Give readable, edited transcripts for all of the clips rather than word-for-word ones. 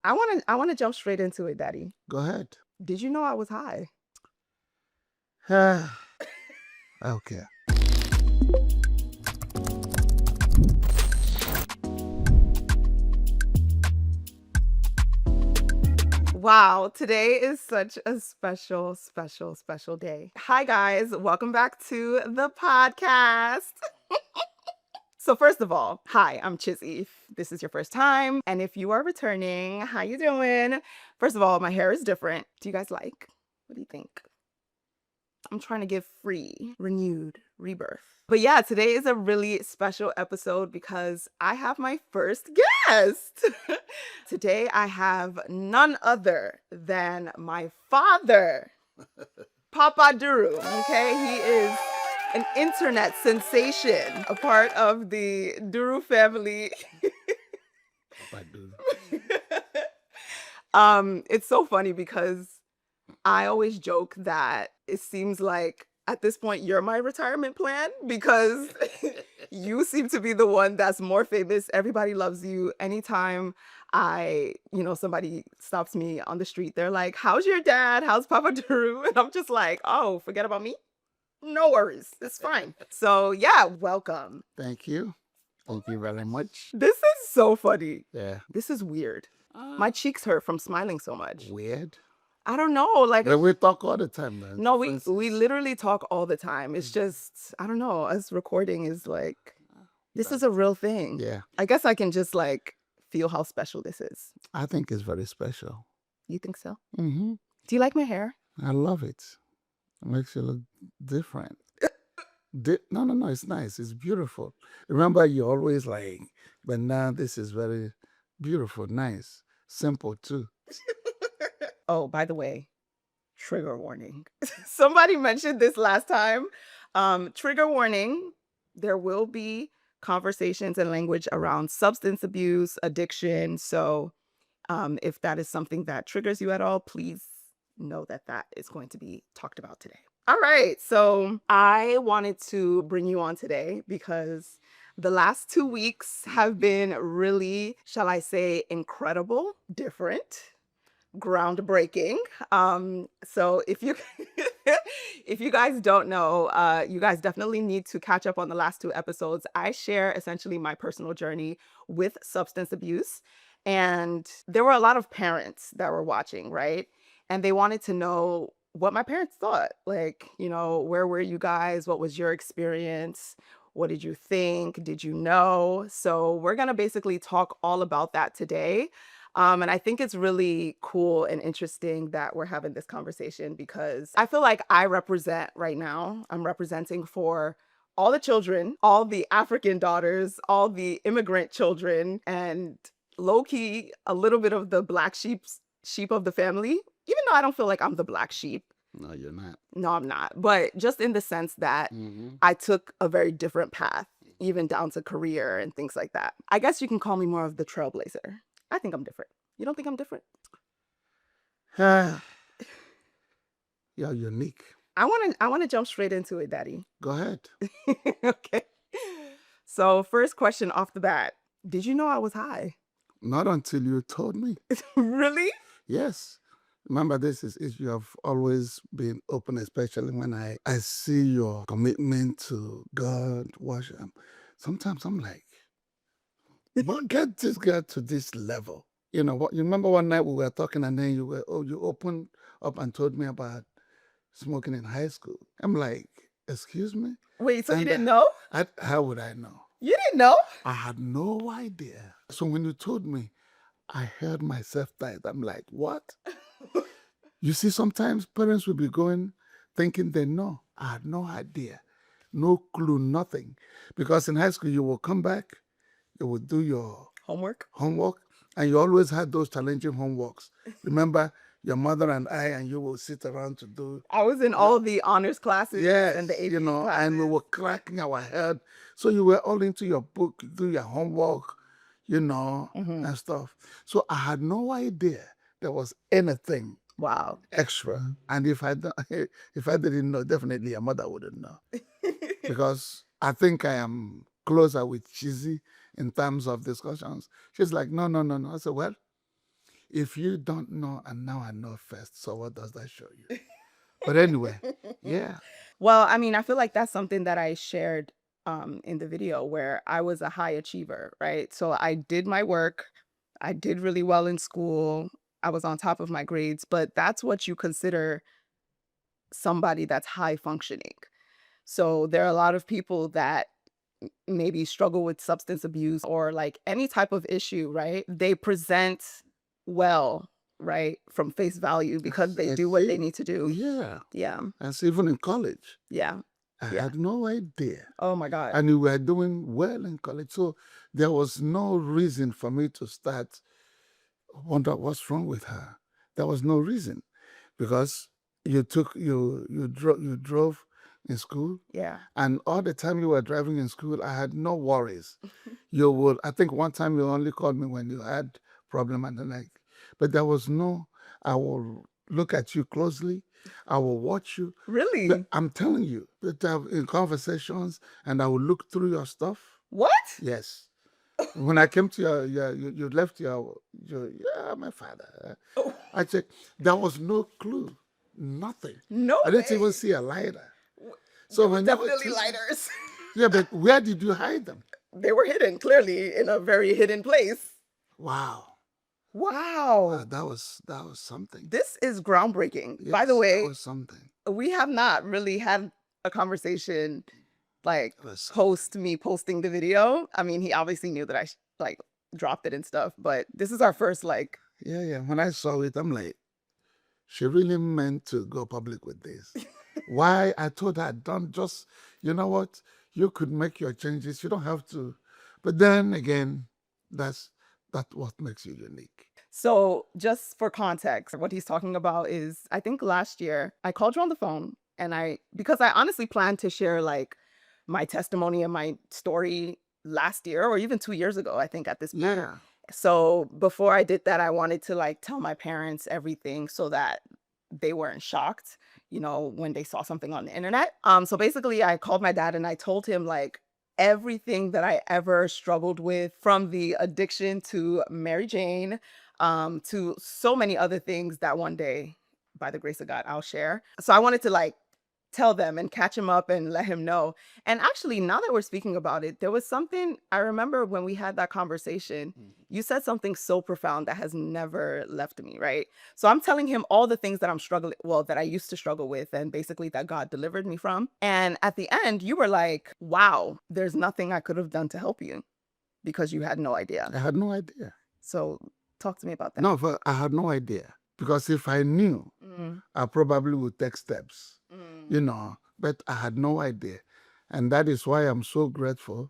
I wanna jump straight into it, Daddy. Go ahead. Did you know I was high? Okay. Wow, today is such a special, special, special day. Hi guys, welcome back to the podcast. So first of all, hi, I'm Chizi. If this is your first time, and if you are returning, how you doing? First of all, my hair is different. Do you guys like? What do you think? I'm trying to give free, renewed rebirth. But yeah, today is a really special episode because I have my first guest. Today I have none other than my father, Papa Duru. Okay, he is an internet sensation, a part of the Duru family. I do. It's so funny because I always joke that it seems like at this point you're my retirement plan because you seem to be the one that's more famous. Everybody loves you. Anytime somebody stops me on the street, they're like, "How's your dad? How's Papa Duru?" And I'm just like, "Oh, forget about me. No worries. It's fine." So, yeah, welcome. Thank you. Thank you very much. This is so funny. Yeah. This is weird. My cheeks hurt from smiling so much. Weird. I don't know, like But we talk all the time, man. no, we literally talk all the time. It's just I don't know, us recording is like this is a real thing. Yeah. I guess I can just like feel how special this is. I think it's very special. You think so? Mm-hmm. Do you like my hair? I love it. It makes you look different. No. It's nice. It's beautiful. Remember, you're always like, but now this is very beautiful, nice, simple too. Oh, by the way, trigger warning. Somebody mentioned this last time. Trigger warning. There will be conversations and language around substance abuse, addiction. So if that is something that triggers you at all, please know that that is going to be talked about today. All right. So I wanted to bring you on today because the last 2 weeks have been really, shall I say, incredible, different, groundbreaking. So if you if you guys don't know, you guys definitely need to catch up on the last 2 episodes. I share essentially my personal journey with substance abuse. And there were a lot of parents that were watching, right? And they wanted to know what my parents thought. Like, where were you guys? What was your experience? What did you think? Did you know? So we're going to basically talk all about that today. And I think it's really cool and interesting that we're having this conversation because I feel like I'm representing for all the children, all the African daughters, all the immigrant children, and low key, a little bit of the sheep of the family, even though I don't feel like I'm the black sheep. No, you're not. No, I'm not. But just in the sense that I took a very different path, even down to career and things like that. I guess you can call me more of the trailblazer. I think I'm different. You don't think I'm different? You're unique. I want to jump straight into it, Daddy. Go ahead. Okay. So, first question off the bat. Did you know I was high? Not until you told me. Really? Yes. Remember, this is you have always been open, especially when I see your commitment to God, worship. Sometimes I'm like, but get this guy to this level. You know what? You remember one night we were talking, and then you opened up and told me about smoking in high school. I'm like, excuse me? Wait, so you And didn't know? how would I know? You didn't know? I had no idea. So when you told me, I heard myself tight. I'm like, what? You see, sometimes parents will be going thinking they know. I had no idea, no clue, nothing. Because in high school, you will come back, you will do your Homework? and you always had those challenging homeworks. Remember, your mother and I and you will sit around to do. I was in all the honors classes Yes, and the AP classes. and we were cracking our head. So you were all into your book, do your homework, and stuff. So I had no idea there was anything Wow. extra. And if I didn't know, definitely your mother wouldn't know. Because I think I am closer with Chizi in terms of discussions. She's like, no. I said, well, if you don't know and now I know first, so what does that show you? But anyway, yeah. Well, I mean, I feel like that's something that I shared in the video where I was a high achiever, right? So I did my work. I did really well in school. I was on top of my grades, but that's what you consider somebody that's high functioning. So there are a lot of people that maybe struggle with substance abuse or like any type of issue, right? They present well, right? From face value because they do what they need to do. Yeah. Yeah. And so even in college, Yeah. I Yeah. had no idea. Oh my God. And we were doing well in college. So there was no reason for me to start wonder what's wrong with her. There was no reason because you drove in school, Yeah. and all the time you were driving in school, I had no worries. You would, I think one time you only called me when you had problem and then but there was no, I will look at you closely, I will watch you. Really? I'm telling you, that in conversations, and I will look through your stuff. What? Yes. When I came to you left yeah, my father. Oh, I checked. There was no clue, nothing. no I didn't even way. see a lighter. So There were when you were definitely lighters. yeah, but where did you hide them? They were hidden, clearly in a very hidden place. Wow. Wow. That was something. This is groundbreaking. Yes, By the that way, was something. we have not really had a conversation like It was post me posting the video. I mean, he obviously knew that I like dropped it and stuff, but this is our first like yeah. When I saw it, I'm like, she really meant to go public with this. Why? I told her, don't just, you know what? You could make your changes. You don't have to. But then again, that's what makes you unique. So, just for context, what he's talking about is I think last year I called you on the phone and because I honestly planned to share like my testimony and my story last year or even 2 years ago, I think at this point. Yeah. So, before I did that, I wanted to like tell my parents everything so that they weren't shocked, when they saw something on the internet. So basically I called my dad and I told him like everything that I ever struggled with from the addiction to Mary Jane, to so many other things that one day, by the grace of God, I'll share. So I wanted to like tell them and catch him up and let him know. And actually, now that we're speaking about it, there was something I remember when we had that conversation. You said something so profound that has never left me, right? So I'm telling him all the things that that I used to struggle with and basically that God delivered me from. And at the end, you were like, wow, there's nothing I could have done to help you because you had no idea. I had no idea. So talk to me about that. No, but I had no idea. Because if I knew, I probably would take steps, but I had no idea. And that is why I'm so grateful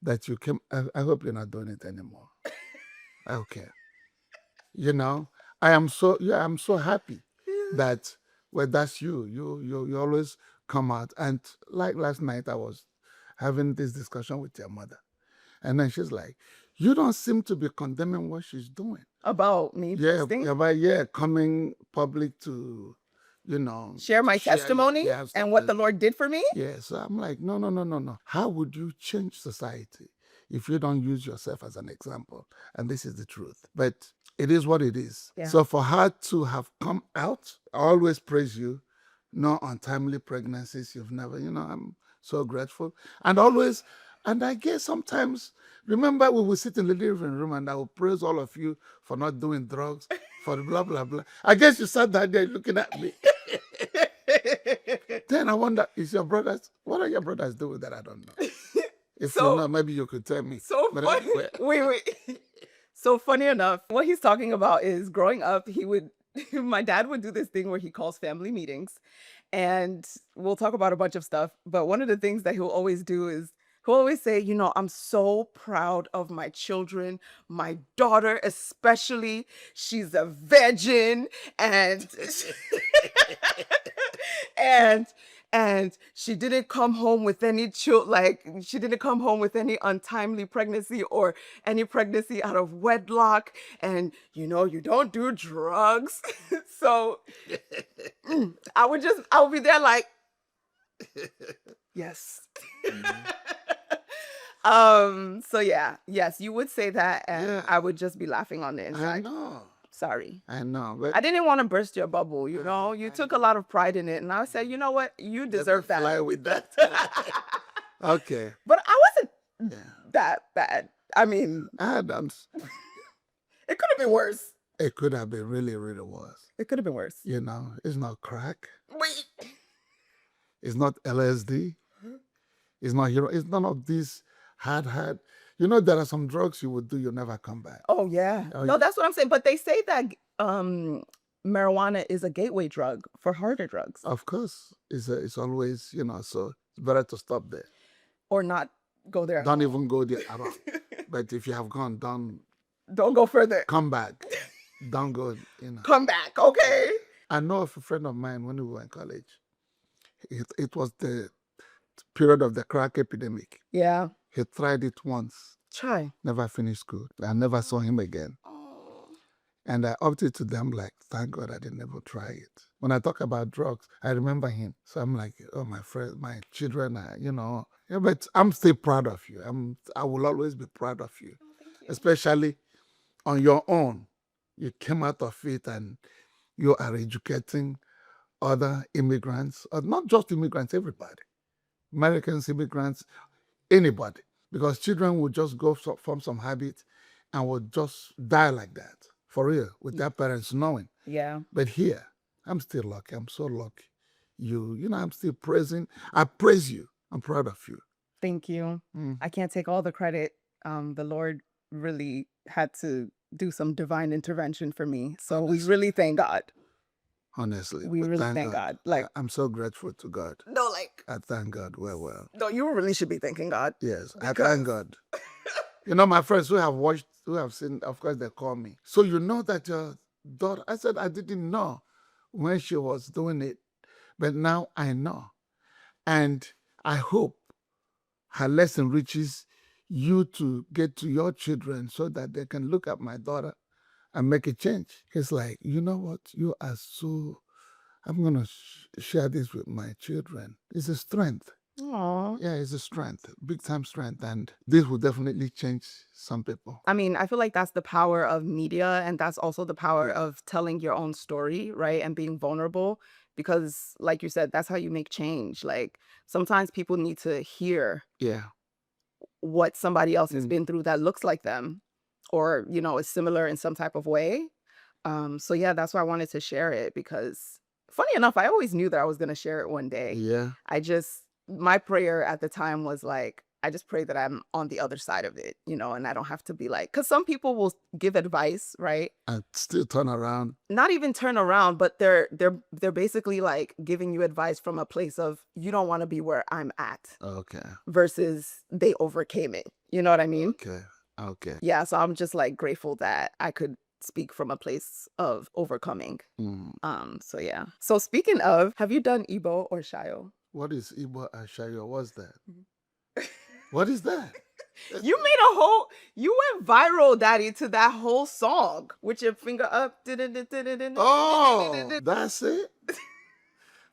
that you came. I hope you're not doing it anymore. Okay. I'm so happy that, well, that's you. You always come out. And like last night, I was having this discussion with your mother. And then she's like, you don't seem to be condemning what she's doing. About me posting? Coming public to, share my testimony and what the Lord did for me? Yeah, so I'm like, no. How would you change society if you don't use yourself as an example? And this is the truth. But it is what it is. Yeah. So for her to have come out, I always praise you. No untimely pregnancies. You've never, I'm so grateful. And I guess sometimes, remember, we will sit in the living room and I will praise all of you for not doing drugs, for the blah, blah, blah. I guess you sat there looking at me. Then I wonder, what are your brothers doing that I don't know? If you know, maybe you could tell me. So funny. Wait. So funny enough, what he's talking about is growing up, my dad would do this thing where he calls family meetings and we'll talk about a bunch of stuff. But one of the things that he'll always do is he'll always say, I'm so proud of my children, my daughter especially. She's a virgin and and she didn't come home with any she didn't come home with any untimely pregnancy or any pregnancy out of wedlock. And you don't do drugs. So I would be there like, yes. So yeah, yes, you would say that, and I would just be laughing on the inside. I know. Sorry. I know. But I didn't want to burst your bubble, you know? You took a lot of pride in it. And I said, you know what? You deserve that. fly with that. Okay. But I wasn't Yeah. that bad. I mean, Adams. it could have been worse. It could have been really, really worse. It could have been worse. You know, it's not crack. Wait. It's not LSD. It's not hero. It's none of these hard. You know, there are some drugs you would do, you'll never come back. Oh, yeah. Oh, No, yeah. that's what I'm saying. But they say that marijuana is a gateway drug for harder drugs. Of course. It's always, you know, so it's better to stop there. Or not go there. Don't even go there at all. But if you have gone, don't go further. come back. Don't go, you know. Come back, okay? I know of a friend of mine when we were in college. It was the period of the crack epidemic. Yeah. He tried it once, Try. never finished school. I never saw him again. Oh. And I opted to them like, thank God I didn't ever try it. When I talk about drugs, I remember him. So I'm like, oh, my friend, my children are, you know. Yeah, but I'm still proud of you. I will always be proud of you. Oh, thank you. Especially on your own. You came out of it and you are educating other immigrants, or not just immigrants, everybody. Americans, immigrants, anybody. Because children will just go from some habit and will just die like that, for real, with their parents knowing. Yeah. But here, I'm still lucky. I'm so lucky. You know, I'm still praising. I praise you. I'm proud of you. Thank you. I can't take all the credit. The Lord really had to do some divine intervention for me. So we really thank God. Honestly. We but really thank God. Like, I'm so grateful to God. no, like, I thank God. Well. no, you really should be thanking God. Yes, I thank God. You know, my friends who have watched, who have seen, of course, they call me. So you know that your daughter, I said, I didn't know when she was doing it, but now I know. And I hope her lesson reaches you to get to your children so that they can look at my daughter and make a change. It's like, you know what? You are so, I'm going to share this with my children. It's a strength. Aww. Yeah, it's a strength, big time strength. And this will definitely change some people. I mean, I feel like that's the power of media, and that's also the power of telling your own story, right? And being vulnerable, because like you said, that's how you make change. Like, sometimes people need to hear what somebody else has been through that looks like them, or, you know, is similar in some type of way. So yeah, that's why I wanted to share it, because funny enough, I always knew that I was going to share it one day. Yeah. My prayer at the time was like, I just pray that I'm on the other side of it, you know, and I don't have to be like, because some people will give advice, right? And still turn around. Not even turn around, but they're basically like giving you advice from a place of, you don't want to be where I'm at. Okay. Versus they overcame it. You know what I mean? Okay. Yeah, so I'm just like grateful that I could speak from a place of overcoming. So yeah. So speaking of, have you done Igbo or Shayo? What is Igbo and Shayo? What's that? What is that? You went viral, Daddy, to that whole song with your finger up. Oh, that's it?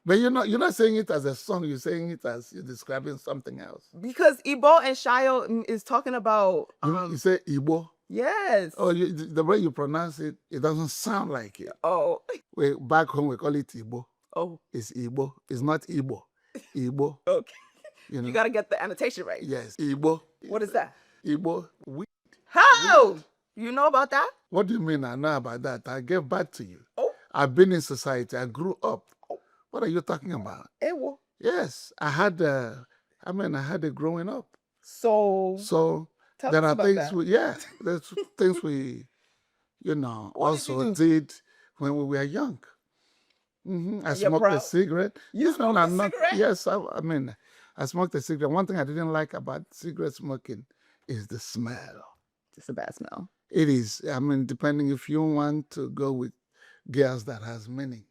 But you're not saying it as a song, you're saying it as you're describing something else. Because Igbo and Shayo is talking about... you say Igbo? Yes. Oh, the way you pronounce it, it doesn't sound like it. Oh. Back home, we call it Igbo. Oh. It's Igbo. It's not Igbo. Igbo. Okay. You know? You got to get the annotation right. Yes, Igbo. What is that? Igbo. Weed. How? You know about that? What do you mean I know about that? I gave birth to you. Oh. I've been in society. I grew up. Oh. What are you talking about? Ewo. Yes, I had it growing up. So tell there us are about things that. there's things we, also did when we were young. I smoked a cigarette. You smoked a cigarette? Yes, I smoked a cigarette. One thing I didn't like about cigarette smoking is the smell. It's a bad smell. It is. Depending if you want to go with girls that has meaning.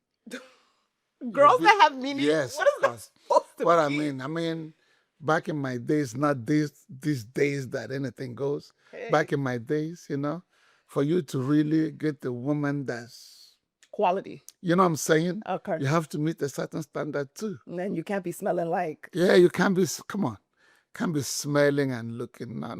Girls that have meaning? Yes, what is that supposed to what mean? I mean, back in my days, not these days that anything goes. Hey. Back in my days, for you to really get the woman that's quality. You know what I'm saying? Okay. You have to meet a certain standard too. And then you can't be smelling like... Yeah, you can't be, come on. Can't be smelling and looking, no.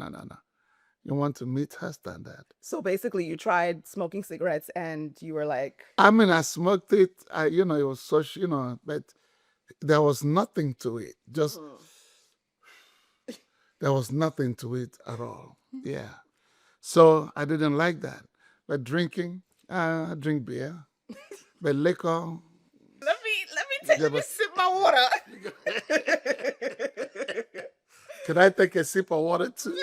You want to meet her standard. So basically, you tried smoking cigarettes and you were like, I mean, I smoked it. It was such, but there was nothing to it. Just there was nothing to it at all. Yeah. So I didn't like that. But drinking, I drink beer. But liquor, let me sip my water. Can I take a sip of water too?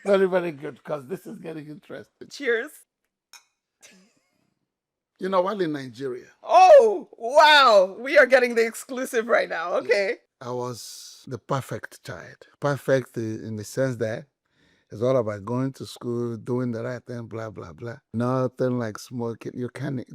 Very, very good, because this is getting interesting. Cheers. While in Nigeria, Oh, wow. We are getting the exclusive right now. Okay. I was the perfect child. Perfect in the sense that it's all about going to school, doing the right thing, blah, blah, blah. Nothing like smoking. You can't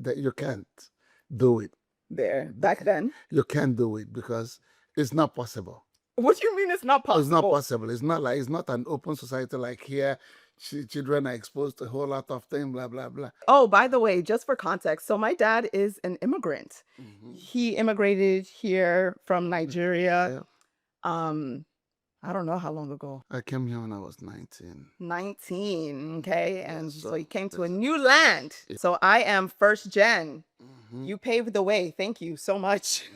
do it. There. Back then. You can't do it because it's not possible. What do you mean it's not possible? It's not possible. It's not an open society like here. Children are exposed to a whole lot of things, blah, blah, blah. Oh, by the way, just for context, so my dad is an immigrant. He immigrated here from Nigeria. Yeah. I don't know how long ago. I came here when I was 19. 19, okay? And Yes, so he came to a new land. So I am first gen. You paved the way. Thank you so much.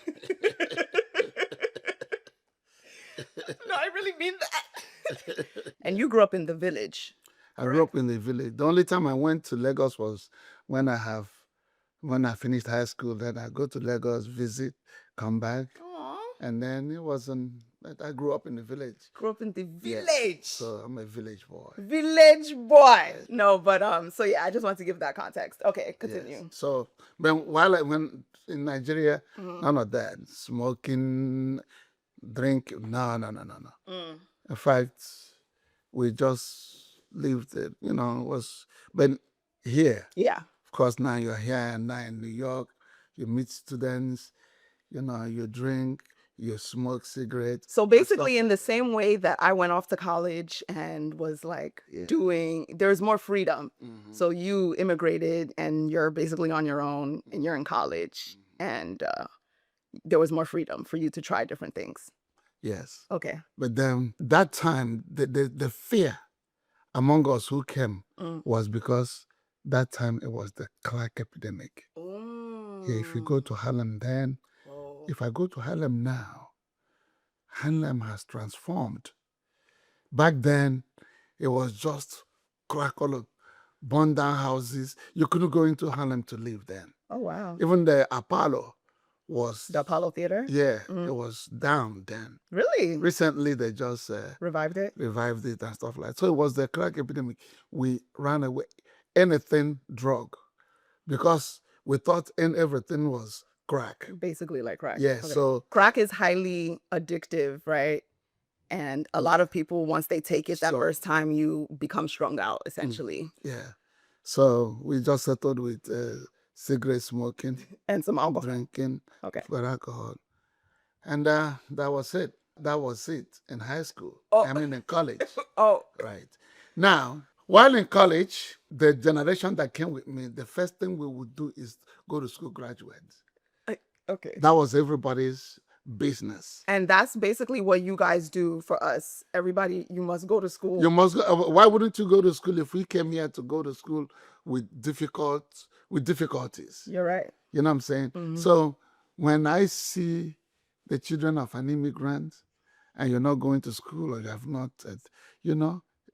No, I really mean that. And you grew up in the village. I grew up in the village. The only time I went to Lagos was when I finished high school. Then I go to Lagos, visit, come back. Aww. And then I grew up in the village. Grew up in the village. Yeah. So I'm a village boy. Village boy. No, but so yeah, I just want to give that context. Okay, continue. Yes. So when in Nigeria, none of that. Smoking, drink, no. In fact, we just lived it, but here. Yeah. Of course, now you're here and now in New York, you meet students, you drink, you smoke cigarettes. So basically in the same way that I went off to college and was like there's more freedom. So you immigrated and you're basically on your own and you're in college and there was more freedom for you to try different things. Yes. Okay. But then that time, the fear among us who came was because that time it was the crack epidemic. Yeah, if you go to Harlem then, if I go to Harlem now, Harlem has transformed. Back then, it was just crack all of burned down houses. You couldn't go into Harlem to live then. Oh, wow. Even the Apollo was... The Apollo Theater? Yeah, it was down then. Really? Recently, they just... revived it? Revived it and stuff like that. So it was the crack epidemic. We ran away. Anything drug. Because we thought everything was crack. Basically like crack. Yeah, okay. So... Crack is highly addictive, right? And a lot of people, once they take it that first time, you become strung out, essentially. Yeah. So we just settled with cigarette smoking. And some alcohol. Drinking. Okay. For alcohol. And that was it. That was it in high school. Oh. I mean in college. Oh. Right. Now, while in college, the generation that came with me, the first thing we would do is go to school graduates. Okay. That was everybody's business. And that's basically what you guys do for us. Everybody, you must go to school. You must go. Why wouldn't you go to school if we came here to go to school with difficulties? You're right. You know what I'm saying? So when I see the children of an immigrant and you're not going to school or you have not, it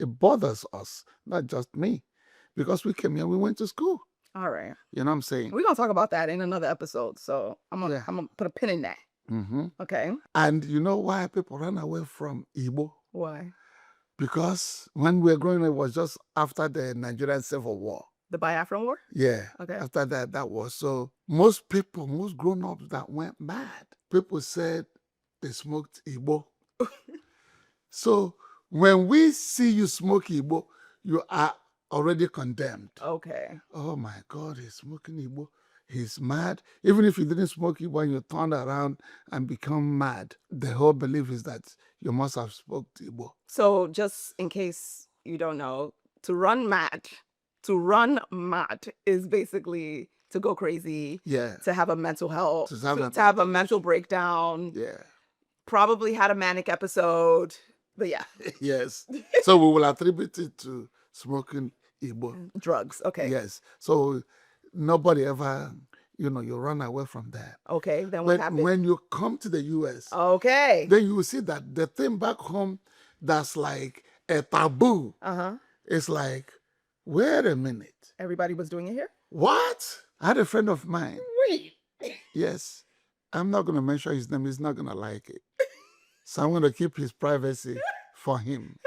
bothers us, not just me. Because we came here, we went to school. All right. You know what I'm saying? We're going to talk about that in another episode. So I'm going to put a pin in that. Okay. And you know why people ran away from Igbo? Why? Because when we were growing up, it was just after the Nigerian Civil War. The Biafran War? Yeah. Okay. After that was. So most grown-ups that went mad, people said they smoked Igbo. So when we see you smoke Igbo, you are already condemned. Okay. Oh my God, he's smoking Igbo. He's mad. Even if you didn't smoke Igbo and you turned around and become mad, the whole belief is that you must have smoked Igbo. So just in case you don't know, to run mad is basically to go crazy. Yeah. To have a mental health. To have a mental breakdown. Yeah. Probably had a manic episode. But yeah. Yes. So we will attribute it to smoking Igbo. Drugs. Okay. Yes. So nobody ever, you run away from that. Okay. Then what But happened? when you come to the US, Okay. then you will see that the thing back home that's like a taboo, it's like, wait a minute. Everybody was doing it here? What? I had a friend of mine. Wait. Yes. I'm not going to mention his name. He's not going to like it. So I'm going to keep his privacy for him.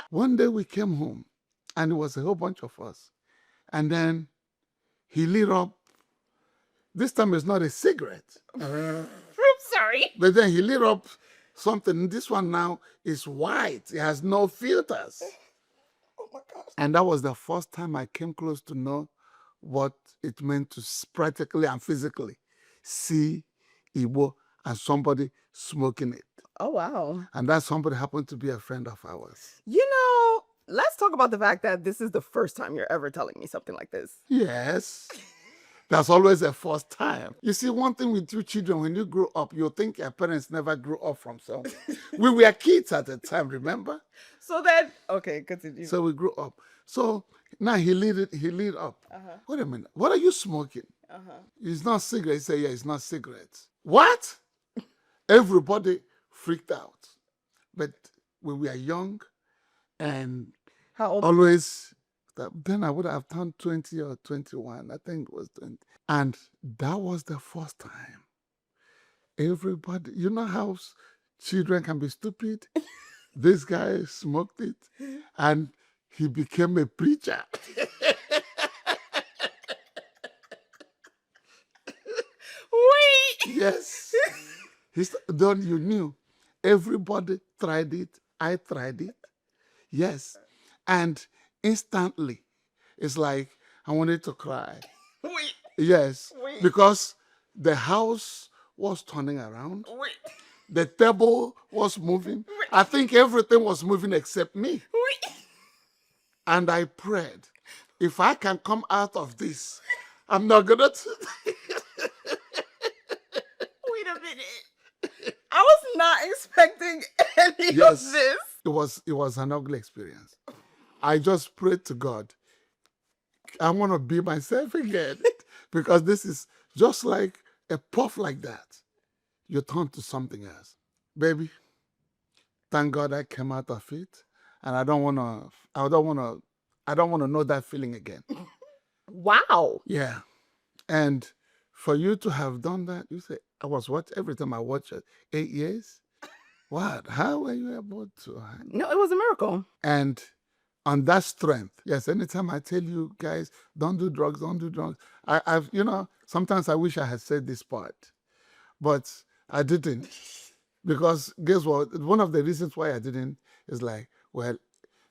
One day we came home and it was a whole bunch of us. And then he lit up. This time it's not a cigarette. I'm sorry. But then he lit up something. This one now is white. It has no filters. Oh my gosh. And that was the first time I came close to know what it meant to practically and physically see Igbo and somebody smoking it. Oh, wow. And that somebody happened to be a friend of ours. Let's talk about the fact that this is the first time you're ever telling me something like this. Yes. That's always a first time. You see, one thing with you children, when you grow up, you think your parents never grew up from something. We were kids at the time, remember? So then, okay, continue. So we grew up. So now he lit up. Wait a minute. What are you smoking? It's not cigarettes. He said, yeah, it's not cigarettes. What? Everybody freaked out. But when we are young and How old? always, then I would have turned 20 or 21. I think it was 20. And that was the first time. Everybody, you know how children can be stupid? This guy smoked it and he became a preacher. Wait. Yes. Then you knew. Everybody tried it. I tried it. Yes. And instantly, it's like I wanted to cry. Wait. Yes. Wait. Because the house was turning around. Wait. The table was moving. I think everything was moving except me. Wait. And I prayed, if I can come out of this, I'm not going to. Wait a minute. I was not expecting any Yes. of this. It was an ugly experience. I just prayed to God. I want to be myself again because this is just like a puff like that. You turn to something else. Baby, thank God I came out of it. And I don't want to know that feeling again. Wow. Yeah. And for you to have done that, you say, every time I watch it, 8 years? What? How were you able to handle? No, it was a miracle. And on that strength, yes, anytime I tell you guys, don't do drugs, I've, sometimes I wish I had said this part, but I didn't. Because guess what? One of the reasons why I didn't is like, well,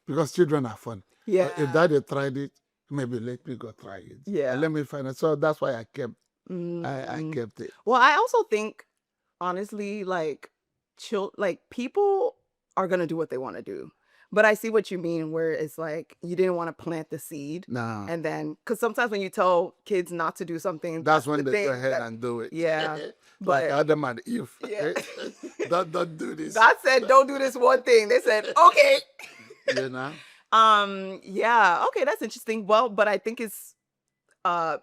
because children are fun. Yeah. If daddy tried it, maybe let me go try it. Yeah. And let me find it. So that's why I kept I kept it. Well, I also think, honestly, like people are gonna do what they want to do. But I see what you mean, where it's like you didn't want to plant the seed. No. And then, because sometimes when you tell kids not to do something, That's when they go ahead and do it. Yeah. Like But Adam and Eve. Yeah. Don't do this. God said, don't do this one thing. They said, okay. You know? Yeah. Okay, that's interesting. Well, but I think it's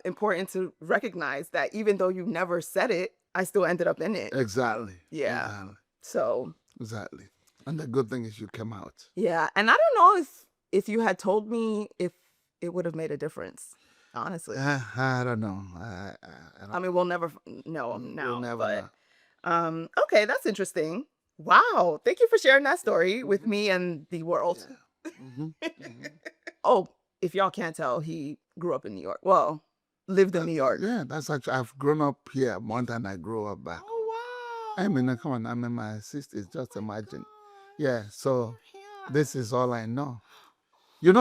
important to recognize that even though you never said it, I still ended up in it. Exactly. Yeah. Exactly. So. Exactly. And the good thing is you came out. Yeah. And I don't know if you had told me if it would have made a difference, honestly. I don't know. I mean, we'll never know now. We'll never know. Okay, that's interesting. Wow. Thank you for sharing that story with me and the world. Yeah. Mm-hmm. Oh, if y'all can't tell, he grew up in New York. Well, lived in New York. Yeah, that's actually, I've grown up here more than I grew up back. Oh, wow. I mean, come on, I'm in my 60s, just imagine. Yeah, so this is all I know.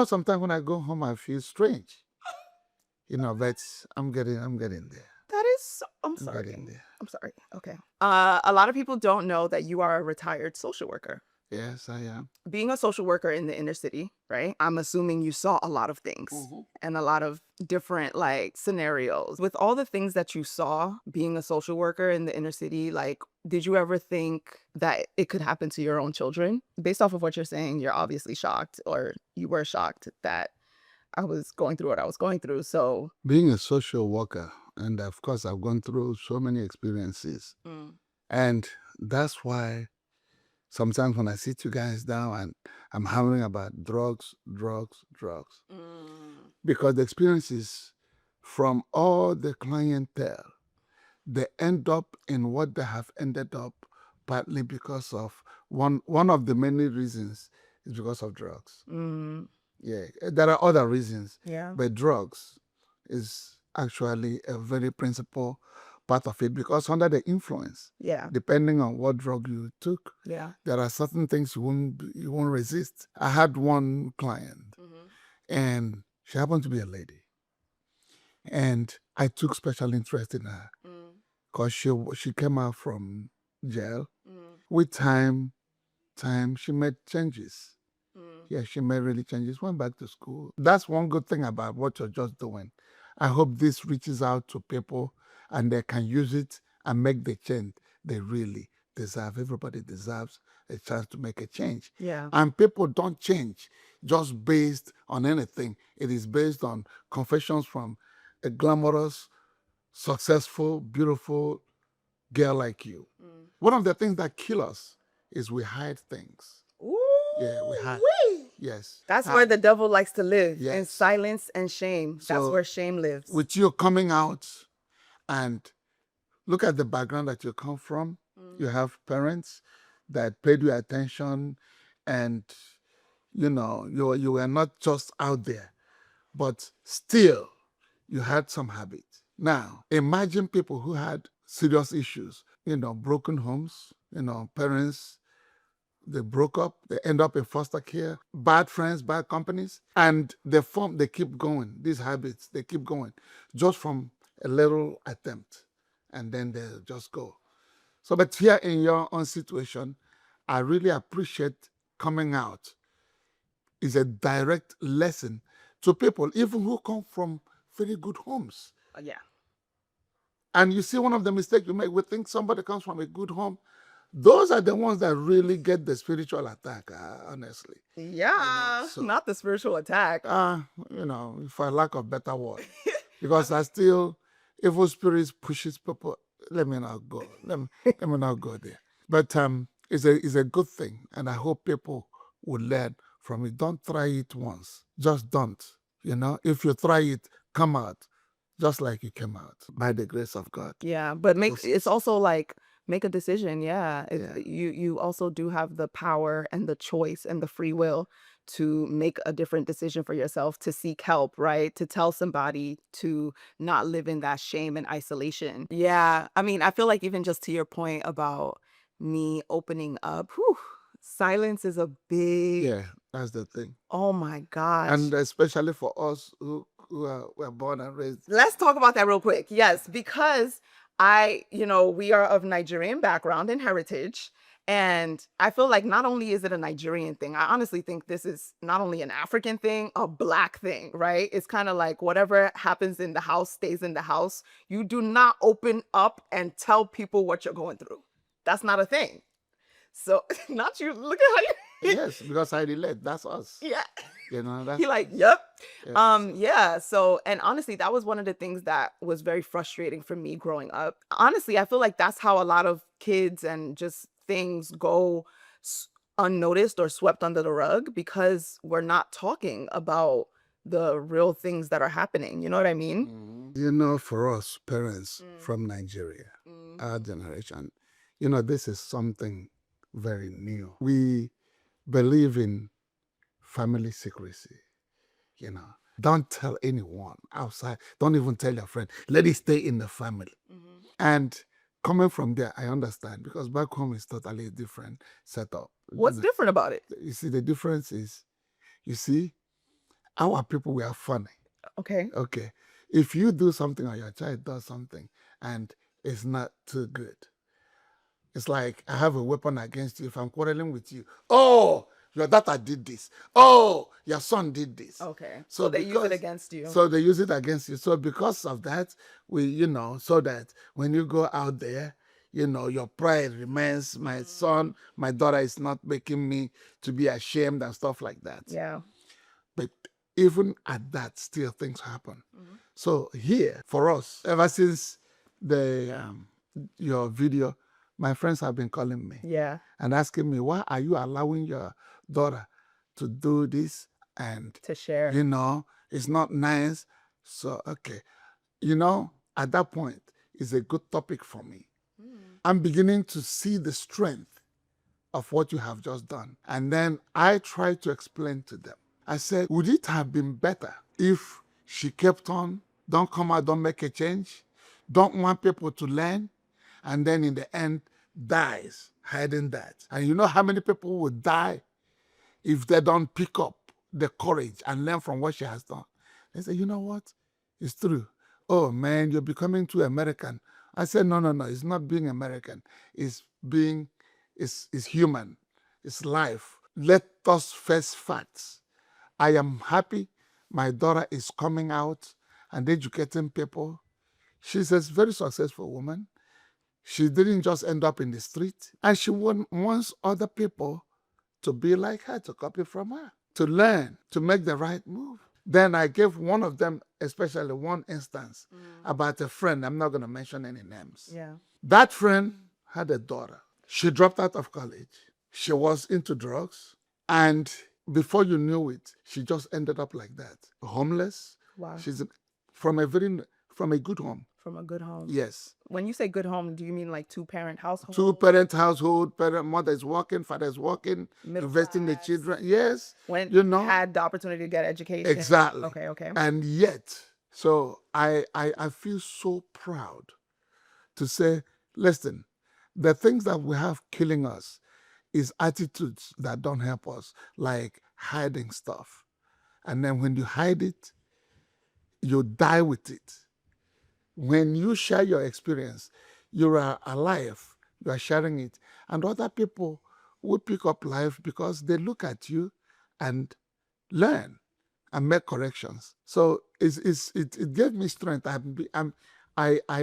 Sometimes when I go home, I feel strange. But I'm getting there. That is, I'm sorry. Getting there. I'm sorry. Okay. A lot of people don't know that you are a retired social worker. Yes, I am. Being a social worker in the inner city, right? I'm assuming you saw a lot of things and a lot of different like scenarios. With all the things that you saw being a social worker in the inner city, like, did you ever think that it could happen to your own children? Based off of what you're saying, you're obviously shocked, or you were shocked that I was going through what I was going through. So, Being a social worker, and of course, I've gone through so many experiences. And that's why sometimes when I sit you guys down and I'm hammering about drugs, because the experiences from all the clientele, they end up in what they have ended up partly because of one of the many reasons is because of drugs. Yeah, there are other reasons, yeah. but drugs is actually a very principal part of it because under the influence, Yeah. depending on what drug you took, Yeah. there are certain things you won't resist. I had one client, and she happened to be a lady, and I took special interest in her because she came out from jail. With time, she made changes. Yeah, she made really changes. Went back to school. That's one good thing about what you're just doing. I hope this reaches out to people and they can use it and make the change they really deserve. Everybody deserves a chance to make a change. Yeah. And people don't change just based on anything. It is based on confessions from a glamorous, successful, beautiful girl like you. One of the things that kill us is we hide things. Ooh, Yeah, we hide. Yes. That's where the devil likes to live, in Yes. silence and shame. That's So, where shame lives. with you coming out and look at the background that you come from, you have parents that paid you attention, and you were not just out there, but still you had some habits. Now, imagine people who had serious issues, broken homes, parents, they broke up, they end up in foster care, bad friends, bad companies, and they keep going. These habits, they keep going just from a little attempt, and then they just go. So, but here in your own situation, I really appreciate coming out. Is a direct lesson to people, even who come from very good homes. Yeah. And you see one of the mistakes you make, we think somebody comes from a good home. Those are the ones that really get the spiritual attack, honestly. Yeah. Not the spiritual attack. For lack of better word. Because I still, evil spirits pushes people. Let me not go. Let me not go there. But it's a good thing, and I hope people will learn from it. Don't try it once. Just don't. If you try it, come out just like you came out by the grace of God. Yeah, but it's also like make a decision. Yeah. Yeah. You also do have the power and the choice and the free will to make a different decision for yourself, to seek help, right? To tell somebody to not live in that shame and isolation. Yeah. I mean, I feel like even just to your point about me opening up, silence is a big, Yeah, that's the thing. oh my gosh. And especially for us who were born and raised. Let's talk about that real quick. Yes, because we are of Nigerian background and heritage. And I feel like not only is it a Nigerian thing, I honestly think this is not only an African thing, a Black thing, right? It's kind of like whatever happens in the house stays in the house. You do not open up and tell people what you're going through. That's not a thing. So, not you. Look at how you. Yes, because I relate. That's us. Yeah. That's He like, yep. Yeah. Yeah. So, and honestly, that was one of the things that was very frustrating for me growing up. Honestly, I feel like that's how a lot of kids and just things go unnoticed or swept under the rug, because we're not talking about the real things that are happening. You know what I mean? For us parents from Nigeria, our generation, this is something very new. We believe in family secrecy. Don't tell anyone outside. Don't even tell your friend. Let it stay in the family. And coming from there, I understand, because back home is totally different setup. What's different about it? You see, the difference is, our people, we are funny. Okay. Okay. If you do something or your child does something and it's not too good, It's like I have a weapon against you if I'm quarreling with you. Oh, your daughter did this. Oh, your son did this. Okay. So they use it because against you. so they use it against you. So because of that, so that when you go out there, your pride remains. My son, my daughter is not making me to be ashamed and stuff like that. Yeah. But even at that, still things happen. So here, for us, ever since your video, my friends have been calling me Yeah. and asking me, why are you allowing your daughter to do this? And, To share. it's not nice. So, okay. At that point, it's a good topic for me. I'm beginning to see the strength of what you have just done. And then I try to explain to them. I said, would it have been better if she kept on, don't come out, don't make a change, don't want people to learn, and then in the end dies hiding that? And you know how many people would die if they don't pick up the courage and learn from what she has done? They say, you know what? It's true. Oh man, you're becoming too American. I said, no, it's not being American. It's human. It's life. Let us face facts. I am happy my daughter is coming out and educating people. She's a very successful woman. She didn't just end up in the street. And she wants other people to be like her, to copy from her, to learn, to make the right move. Then I gave one of them, especially one instance, about a friend. I'm not going to mention any names. Yeah. That friend had a daughter. She dropped out of college. She was into drugs. And before you knew it, she just ended up like that. Homeless. Wow. She's from a good home. From a good home. Yes. When you say good home, do you mean like two-parent household? Two-parent household, mother is working, father is working, investing in the children. Yes. When had the opportunity to get education. Exactly. Okay. And yet, so I feel so proud to say, listen, the things that we have killing us is attitudes that don't help us, like hiding stuff. And then when you hide it, you die with it. When you share your experience, you are alive, you are sharing it. And other people will pick up life because they look at you and learn and make corrections. So it gave me strength. I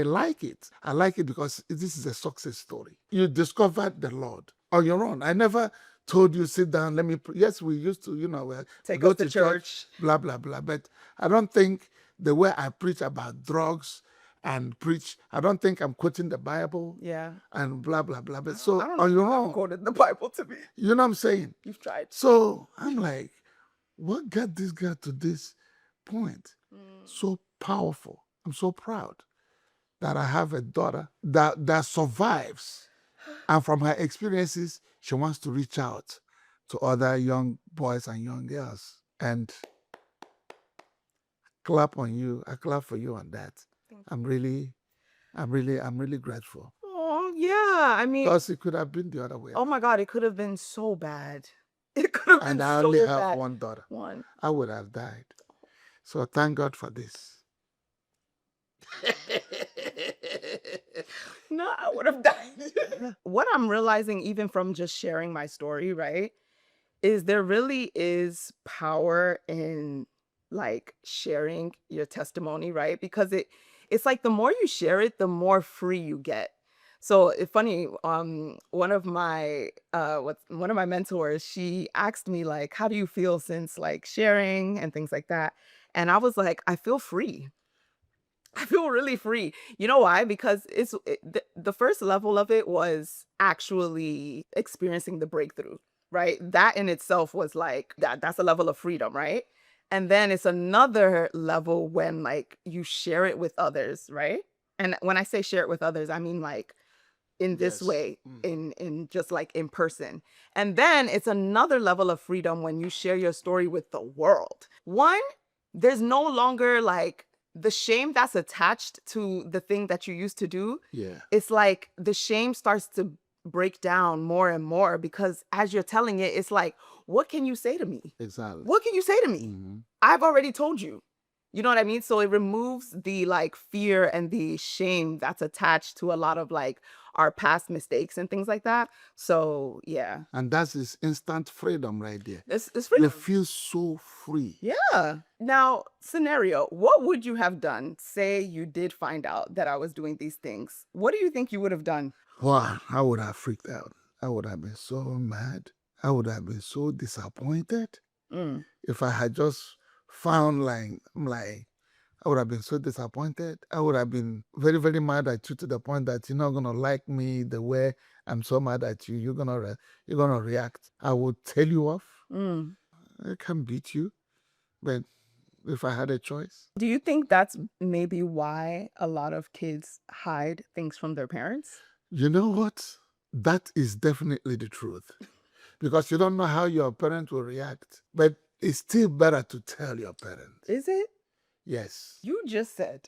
like it. I like it because this is a success story. You discovered the Lord on your own. I never told you, sit down, let me yes, we used to, take go us to church, blah, blah, blah. But I don't think the way I preach about drugs and preach, I don't think I'm quoting the Bible. Yeah. And blah, blah, blah. But so I don't on know your if I've own. quoted the Bible to me. You know what I'm saying? You've tried. So I'm like, what got this guy to this point? So powerful. I'm so proud that I have a daughter that survives. And from her experiences, she wants to reach out to other young boys and young girls. And clap on you. I clap for you on that. I'm really grateful. Oh yeah. I mean, because it could have been the other way. Oh my God, it could have been so bad. It could have been And so I bad. only have one daughter. One. I would have died. So thank God for this. No, I would have died. What I'm realizing, even from just sharing my story, right, is there really is power in like sharing your testimony, right? Because it's like the more you share it, the more free you get. So it's funny, one of my mentors, she asked me like, how do you feel since like sharing and things like that? And I was like, I feel free. I feel really free. You know why? Because the first level of it was actually experiencing the breakthrough, right? That in itself was like that's a level of freedom, right? And then it's another level when like you share it with others, right? And when I say share it with others, I mean like in this way, in just like in person. And then it's another level of freedom when you share your story with the world. One, there's no longer like the shame that's attached to the thing that you used to do. Yeah. It's like the shame starts to break down more and more because as you're telling it, it's like, what can you say to me? Exactly. What can you say to me? I've already told you. You know what I mean? So it removes the like fear and the shame that's attached to a lot of like our past mistakes and things like that. So yeah, And that's this instant freedom right there. it's You freedom. feel so free. Yeah. Now, scenario, what would you have done? Say you did find out that I was doing these things. What do you think you would have done? Wow, I would have freaked out. I would have been so mad. I would have been so disappointed. Mm. If I had just found like I would have been so disappointed. I would have been very, very mad at you to the point that you're not gonna like me the way I'm so mad at you. You're gonna react. I would tell you off. Mm. I can beat you, but if I had a choice, Do you think that's maybe why a lot of kids hide things from their parents? you know what? That is definitely the truth because you don't know how your parent will react. But it's still better to tell your parent. Is it? Yes, You just said.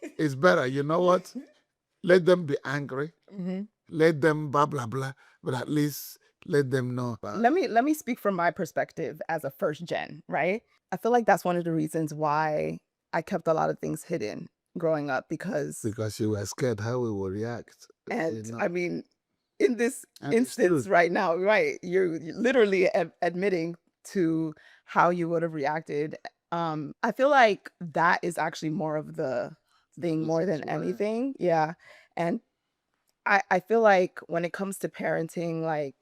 it's better. You know what? Let them be angry. hmm Let them blah blah blah, but at least let them know. Let me speak from my perspective as a first gen, right? I feel like that's one of the reasons why I kept a lot of things hidden growing up because Because you were scared how we will react. and I mean in this And it's instance true. right now, right, you're literally admitting to how you would have reacted. I feel like that is actually more of the thing This more is than why. anything. Yeah. And I feel like when it comes to parenting like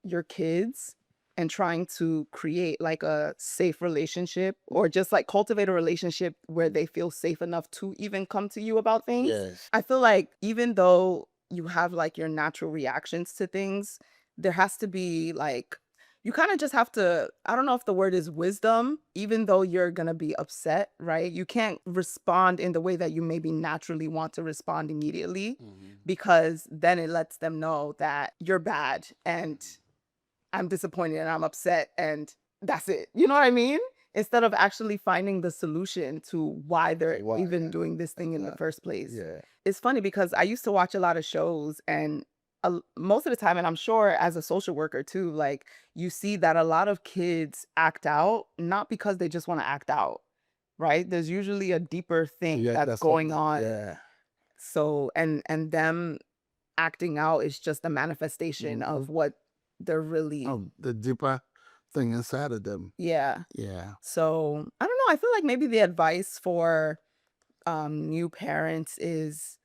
your kids and trying to create like a safe relationship or just like cultivate a relationship where they feel safe enough to even come to you about things. Yes. I feel like even though you have like your natural reactions to things, there has to be like you kind of just have to, I don't know if the word is wisdom, even though you're going to be upset, right? You can't respond in the way that you maybe naturally want to respond immediately because then it lets them know that you're bad and I'm disappointed and I'm upset and that's it. You know what I mean? Instead of actually finding the solution to why they're Why, even yeah. doing this thing in the first place. Yeah. It's funny because I used to watch a lot of shows and most of the time, and I'm sure as a social worker too, like you see that a lot of kids act out not because they just want to act out, right? There's usually a deeper thing Yeah, that's that's what. going on. Yeah. So and them acting out is just a manifestation of what they're really. Oh, the deeper thing inside of them. Yeah. Yeah. So I don't know. I feel like maybe the advice for new parents is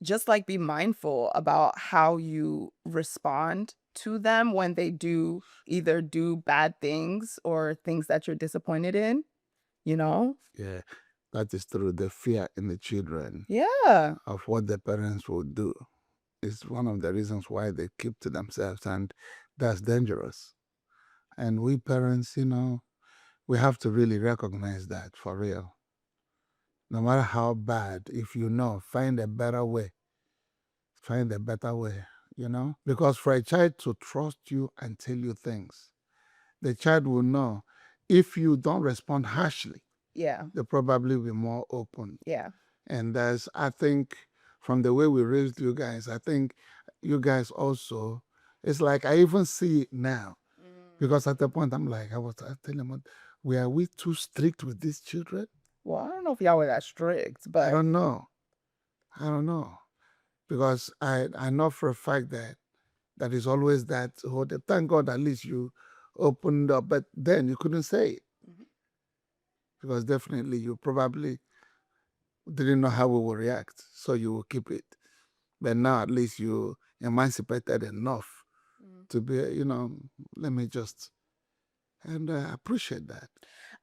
just like be mindful about how you respond to them when they do either do bad things or things that you're disappointed in, you know? Yeah. That is true. The fear in the children Yeah. of what the parents will do is one of the reasons why they keep to themselves, and that's dangerous. And we parents, we have to really recognize that for real. No matter how bad, if you know, find a better way. Find a better way. Because for a child to trust you and tell you things, the child will know if you don't respond harshly, Yeah. they probably be more open. Yeah. And I think, from the way we raised you guys, I think you guys also, it's like I even see it now. Because at the point I telling them, are we too strict with these children? Well, I don't know if y'all were that strict, I but don't know. I don't know. Because I know for a fact that is always that whole, thank God at least you opened up, but then you couldn't say it. Because definitely you probably didn't know how we would react, so you will keep it. But now at least you emancipated enough to be, let me just, and I appreciate that.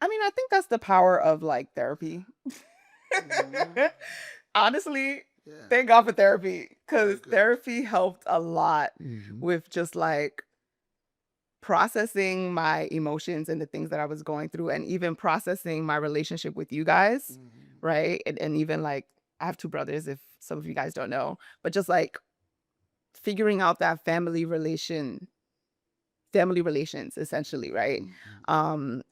I mean, I think that's the power of like therapy. Honestly, Yeah. thank God for therapy because Good. therapy helped a lot Mhm. with just like processing my emotions and the things that I was going through, and even processing my relationship with you guys, right? And even like, I have two brothers, if some of you guys don't know, but just like figuring out that family relations essentially, right? And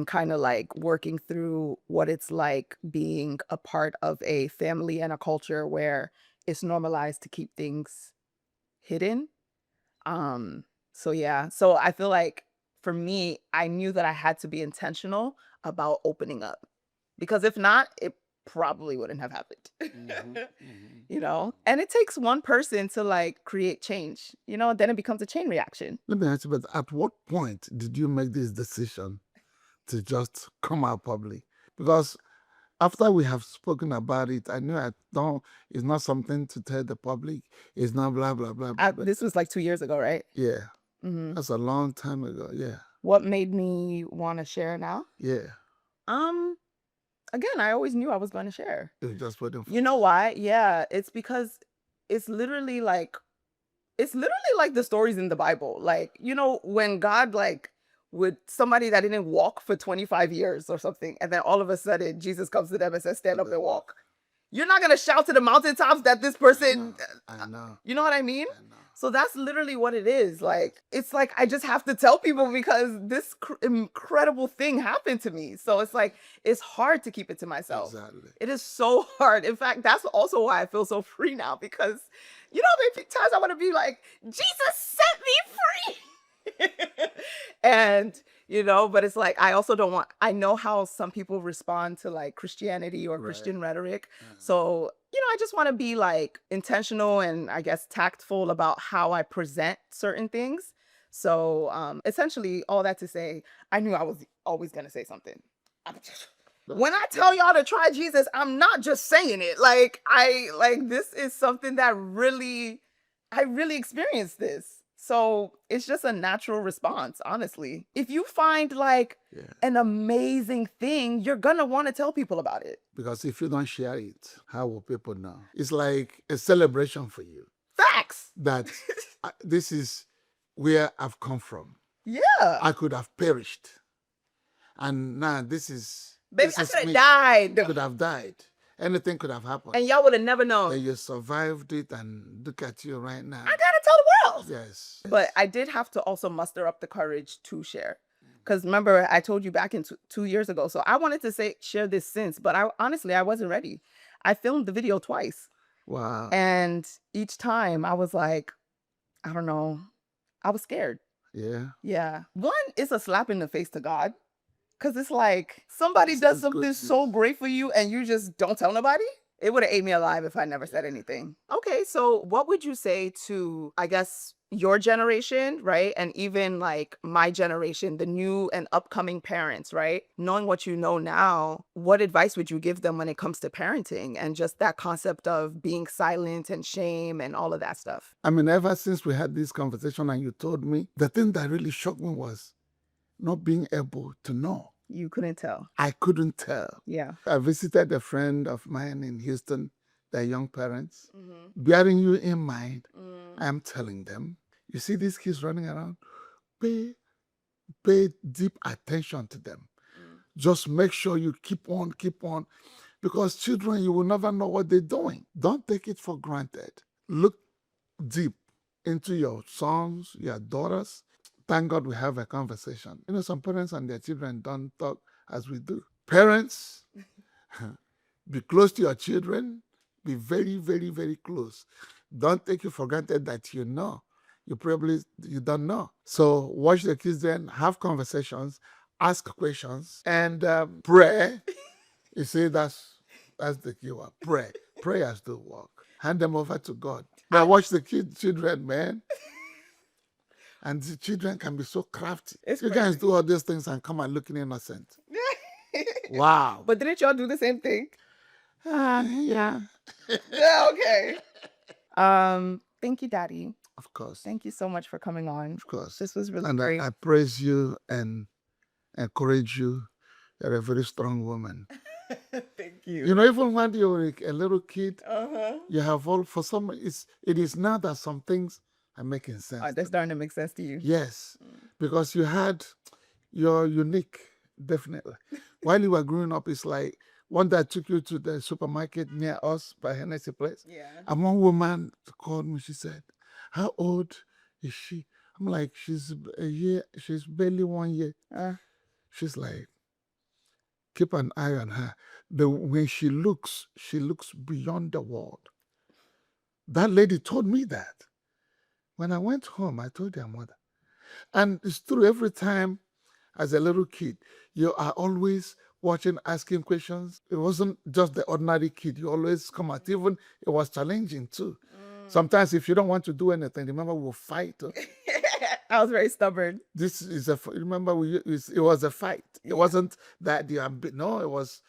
kind of like working through what it's like being a part of a family and a culture where it's normalized to keep things hidden. um so yeah, so I feel like for me, I knew that I had to be intentional about opening up because if not, probably wouldn't have happened. Mm-hmm. You know, and it takes one person to like create change, you know, then it becomes a chain reaction. Let me ask you, but at what point did you make this decision to just come out public? Because after we have spoken about it, I knew it's not something to tell the public. It's not blah, blah, blah. This was like 2 years ago, right? Yeah. Mm-hmm. That's a long time ago. Yeah. What made me want to share now? Yeah. Again, I always knew I was going to share. It was just waiting for You know why? Yeah, it's because it's literally like the stories in the Bible. Like, you know, when God like with somebody that didn't walk for 25 years or something, and then all of a sudden Jesus comes to them and says, stand up and walk. You're not gonna shout to the mountaintops that this person, I know. you know what I mean? I know. So that's literally what it is. Like, it's like I just have to tell people because this incredible thing happened to me. So it's like, it's hard to keep it to myself. Exactly. It is so hard. In fact, that's also why I feel so free now, because you know, maybe times I want to be like, Jesus set me free. And, you know, but it's like, I also don't want, I know how some people respond to like Christianity or Christian rhetoric. So, you know, I just want to be like intentional and I guess tactful about how I present certain things. So essentially all that to say, I knew I was always going to say something. When I tell y'all to try Jesus, I'm not just saying it. Like this is something that I really experienced this. So it's just a natural response, honestly. If you find like an amazing thing, you're gonna want to tell people about it. Because if you don't share it, how will people know? It's like a celebration for you. Facts. That this is where I've come from. Yeah. I could have perished. And now this is... Baby, I could have died. Could have died. Anything could have happened. And y'all would have never known. And you survived it, and look at you right now. I gotta tell the world. Yes. But I did have to also muster up the courage to share. Because remember, I told you back in 2 years ago. So I wanted to share this since, but I wasn't ready. I filmed the video twice. Wow. And each time I was like, I don't know. I was scared. Yeah. Yeah. One, it's a slap in the face to God. Because it's like somebody does something so great for you and you just don't tell nobody. It would have ate me alive if I never said anything. Okay, so what would you say to, I guess, your generation, right? And even like my generation, the new and upcoming parents, right? Knowing what you know now, what advice would you give them when it comes to parenting and just that concept of being silent and shame and all of that stuff? I mean, ever since we had this conversation and you told me, the thing that really shocked me was not being able to know. You couldn't tell. I couldn't tell. Yeah. I visited a friend of mine in Houston, their young parents. Bearing you in mind, I'm telling them, you see these kids running around, pay deep attention to them. Just make sure you keep on. Because children, you will never know what they're doing. Don't take it for granted. Look deep into your sons, your daughters. Thank God we have a conversation. You know, some parents and their children don't talk as we do. Parents, be close to your children. Be very, very, very close. Don't take it for granted that you know. You don't know. So watch the kids then, have conversations, ask questions, and pray. You see, that's the key word. Pray. Prayers do work. Hand them over to God. But watch the children, man. And the children can be so crafty. You guys do all these things and come and looking innocent. Wow. But didn't y'all do the same thing? Yeah. Yeah, okay. Thank you, Daddy. Of course. Thank you so much for coming on. Of course. This was really and great. I praise you and encourage you. You're a very strong woman. Thank you. You know, even when you're a little kid, you have it is now that some things are making sense. They're starting to make sense to you. Yes, because you're unique, definitely. While you were growing up, it's like one day I took you to the supermarket near us by Hennessy Place. Yeah. And one woman called me, she said, how old is she? I'm like, she's barely 1 year. She's like, keep an eye on her. When she looks beyond the world. That lady told me that. When I went home, I told their mother. And it's true, every time as a little kid, you are always watching, asking questions. It wasn't just the ordinary kid. You always come out. Even it was challenging too. Sometimes if you don't want to do anything, remember we'll fight. I was very stubborn. This is remember it was a fight. It wasn't that no, it was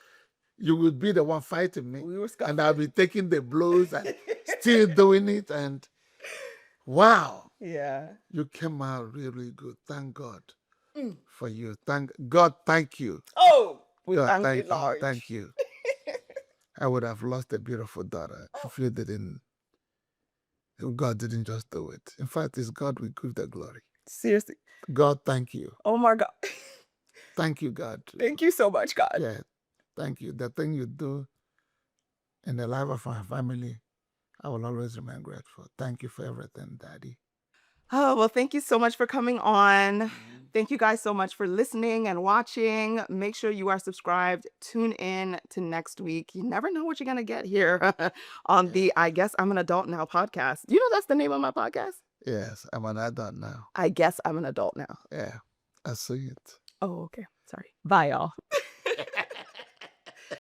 you would be the one fighting me. We were and I'll be taking the blows and still doing it. And wow. Yeah. You came out really good. Thank God for you. Thank God. Thank you. Oh, we God, thank you, Lord. Thank you. I would have lost a beautiful daughter if you didn't. If God didn't just do it. In fact, it's God we give the glory. Seriously. God, thank you. Oh my God. Thank you, God. Thank you so much, God. Yeah. Thank you. The thing you do in the life of our family, I will always remain grateful. Thank you for everything, Daddy. Oh, well, thank you so much for coming on. Thank you guys so much for listening and watching. Make sure you are subscribed. Tune in to next week. You never know what you're going to get here on the I Guess I'm an Adult Now podcast. You know that's the name of my podcast? Yes, I'm an adult now. I Guess I'm an Adult Now. Yeah, I see it. Oh, okay. Sorry. Bye, y'all.